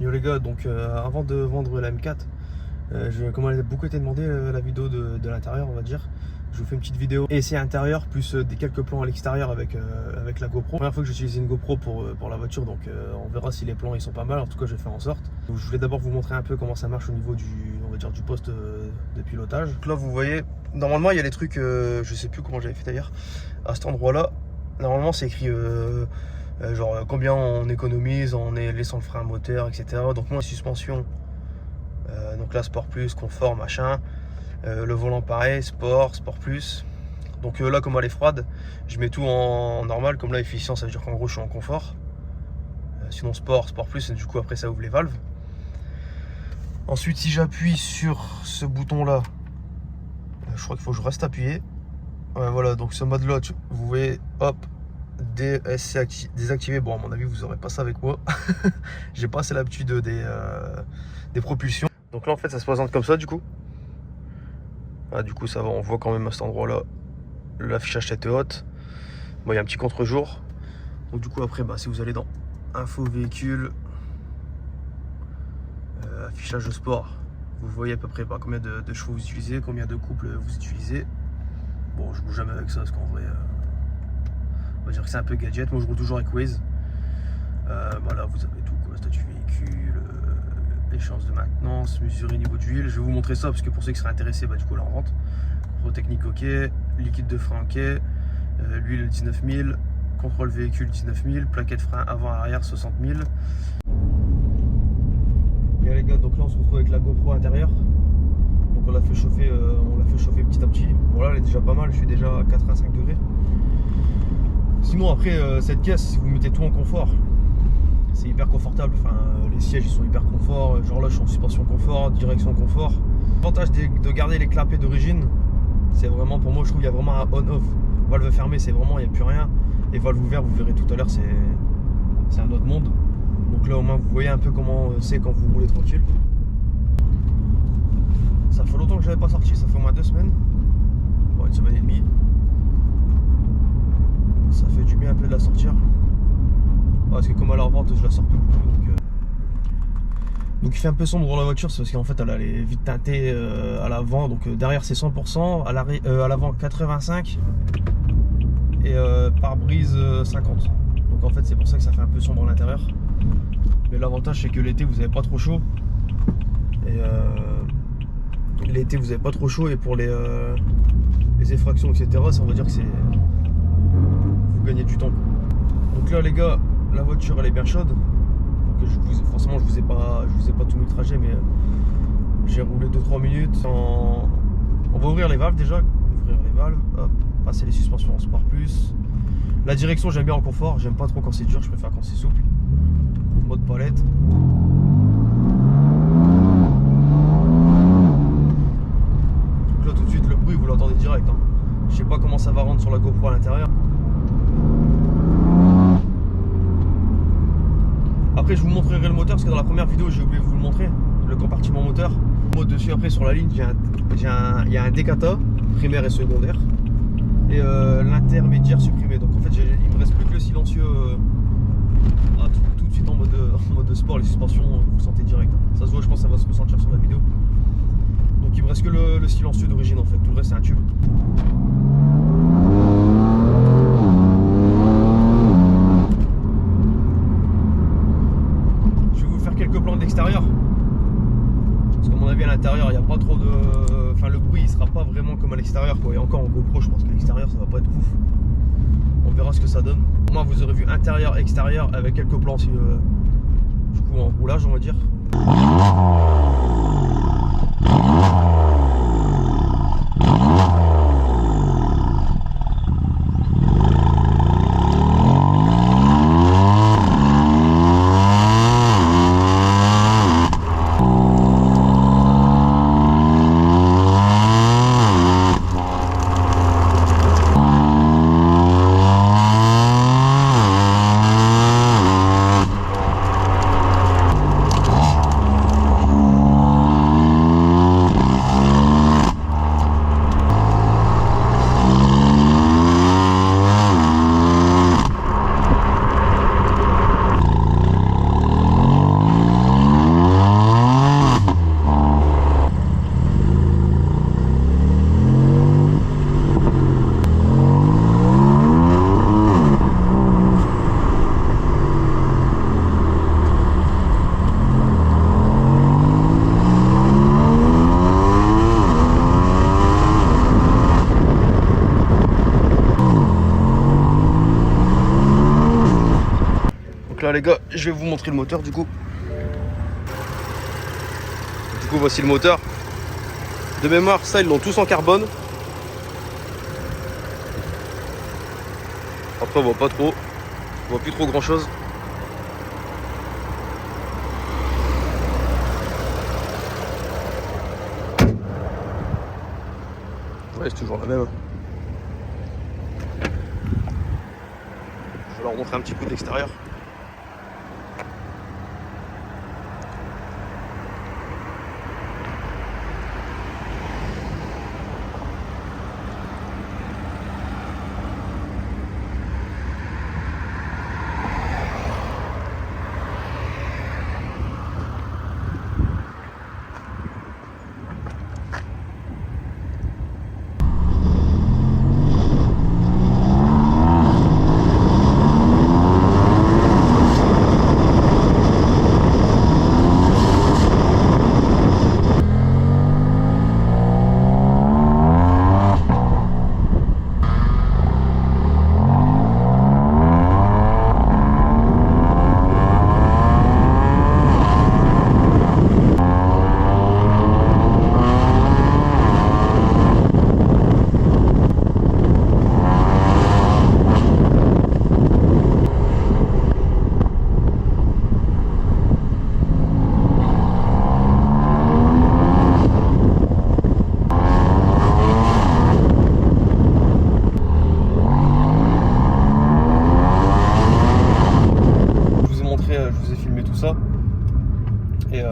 Yo les gars, donc avant de vendre la M4, comme elle a beaucoup été demandé la vidéo de l'intérieur, on va dire, je vous fais une petite vidéo essai intérieur plus des quelques plans à l'extérieur avec la GoPro. Première fois que j'utilise une GoPro pour la voiture, donc on verra si les plans ils sont pas mal. En tout cas, je vais faire en sorte. Donc, je voulais d'abord vous montrer un peu comment ça marche au niveau on va dire, du poste de pilotage. Donc là, vous voyez, normalement il y a les trucs, je sais plus comment j'avais fait d'ailleurs, à cet endroit-là. Normalement, c'est écrit genre combien on économise en laissant le frein moteur, etc. Donc moi, suspension, donc là sport plus, confort, machin. Le volant pareil, sport plus. Donc là, comme elle est froide, je mets tout en normal. Comme là, efficient, ça veut dire qu'en gros je suis en confort. Sinon sport plus, et du coup après ça ouvre les valves. Ensuite, si j'appuie sur ce bouton là, je crois qu'il faut que je reste appuyé. Voilà, donc ce mode là, vous voyez, hop, désactivé. Bon, à mon avis, vous n'aurez pas ça avec moi. J'ai pas assez l'habitude des propulsions. Donc là, en fait, ça se présente comme ça, du coup. Ah, du coup, ça va, on voit quand même à cet endroit-là l'affichage tête haute. Bon, il y a un petit contre-jour. Donc, du coup, après, si vous allez dans info véhicule, affichage sport, vous voyez à peu près combien de chevaux vous utilisez, combien de couples vous utilisez. Bon, je bouge jamais avec ça parce qu'en vrai, on va dire que c'est un peu gadget. Moi, je roule toujours avec Waze. Voilà, vous avez tout, quoi, statut véhicule, échéance de maintenance, mesurer niveau d'huile. Je vais vous montrer ça parce que pour ceux qui seraient intéressés, du coup là on rentre. Contrôle technique ok, liquide de frein ok, l'huile 19 000, contrôle véhicule 19 000, plaquette frein avant arrière 60 000. Et les gars, donc là on se retrouve avec la GoPro intérieure. Donc on l'a fait chauffer petit à petit. Bon là elle est déjà pas mal, je suis déjà à 85 degrés. Sinon après cette caisse, si vous mettez tout en confort, c'est hyper confortable. Enfin, les sièges ils sont hyper confort. Genre là je suis en suspension confort, direction confort. L'avantage de garder les clapets d'origine, c'est vraiment, pour moi je trouve il y a vraiment un on-off. Valve fermée, c'est vraiment, il n'y a plus rien. Et valve ouvert, vous verrez tout à l'heure, c'est un autre monde. Donc là au moins vous voyez un peu comment c'est quand vous roulez tranquille. Ça fait longtemps que je n'avais pas sorti, ça fait au moins 2 semaines. Bon, 1 semaine et demie. Ça fait du bien un peu de la sortir. Parce que comme à la revente, je la sors plus beaucoup. Donc il fait un peu sombre dans la voiture, c'est parce qu'en fait elle a les vitres teintées à l'avant. Donc derrière c'est 100%, à l'avant 85% et pare-brise 50%. Donc en fait c'est pour ça que ça fait un peu sombre à l'intérieur. Mais l'avantage c'est que l'été vous n'avez pas trop chaud. Et l'été vous n'avez pas trop chaud, et pour les effractions etc, ça on va dire que c'est, vous gagnez du temps. Donc là les gars, la voiture elle est bien chaude. Donc forcément je vous ai pas tout mis le trajet, mais j'ai roulé 2-3 minutes. On va ouvrir les valves déjà. Ouvrir les valves, hop, passer les suspensions en sport plus. La direction j'aime bien en confort, j'aime pas trop quand c'est dur, je préfère quand c'est souple. Mode palette. Donc là tout de suite le bruit vous l'entendez direct, hein. Je sais pas comment ça va rendre sur la GoPro à l'intérieur. Après je vous montrerai le moteur parce que dans la première vidéo j'ai oublié de vous le montrer, le compartiment moteur. Moi dessus après sur la ligne il y a un décata, primaire et secondaire, et l'intermédiaire supprimé. Donc en fait il me reste plus que le silencieux tout de suite en mode sport. Les suspensions vous le sentez direct, ça se voit, je pense que ça va se ressentir sur la vidéo. Donc il me reste que le silencieux d'origine en fait, tout le reste c'est un tube. Quelques plans d'extérieur parce qu'à mon avis à l'intérieur il n'y a pas trop de, enfin le bruit il sera pas vraiment comme à l'extérieur quoi. Et encore en GoPro je pense qu'à l'extérieur ça va pas être ouf, on verra ce que ça donne. Au moins vous aurez vu intérieur extérieur avec quelques plans du coup en roulage on va dire. je vais vous montrer le moteur du coup. Du coup voici le moteur. De mémoire, ça ils l'ont tous en carbone. Après on voit pas trop. On voit plus trop grand chose. Ouais, c'est toujours la même. Je vais leur montrer un petit coup d'extérieur. Je vous ai filmé tout ça et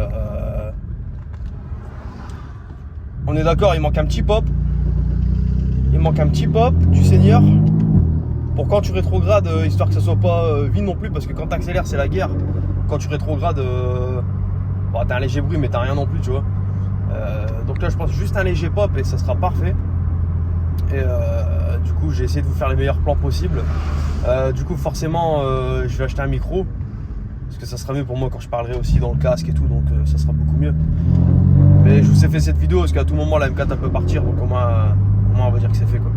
on est d'accord, il manque un petit pop, du Seigneur pour quand tu rétrogrades, histoire que ça soit pas vide non plus, parce que quand tu accélères c'est la guerre, quand tu rétrogrades bon, t'as un léger bruit mais t'as rien non plus, tu vois. Donc là je pense juste un léger pop et ça sera parfait. Et du coup j'ai essayé de vous faire les meilleurs plans possibles. Du coup forcément je vais acheter un micro, parce que ça sera mieux pour moi quand je parlerai aussi dans le casque et tout, donc ça sera beaucoup mieux. Mais je vous ai fait cette vidéo parce qu'à tout moment la M4 elle peut partir, donc au moins on va dire que c'est fait quoi.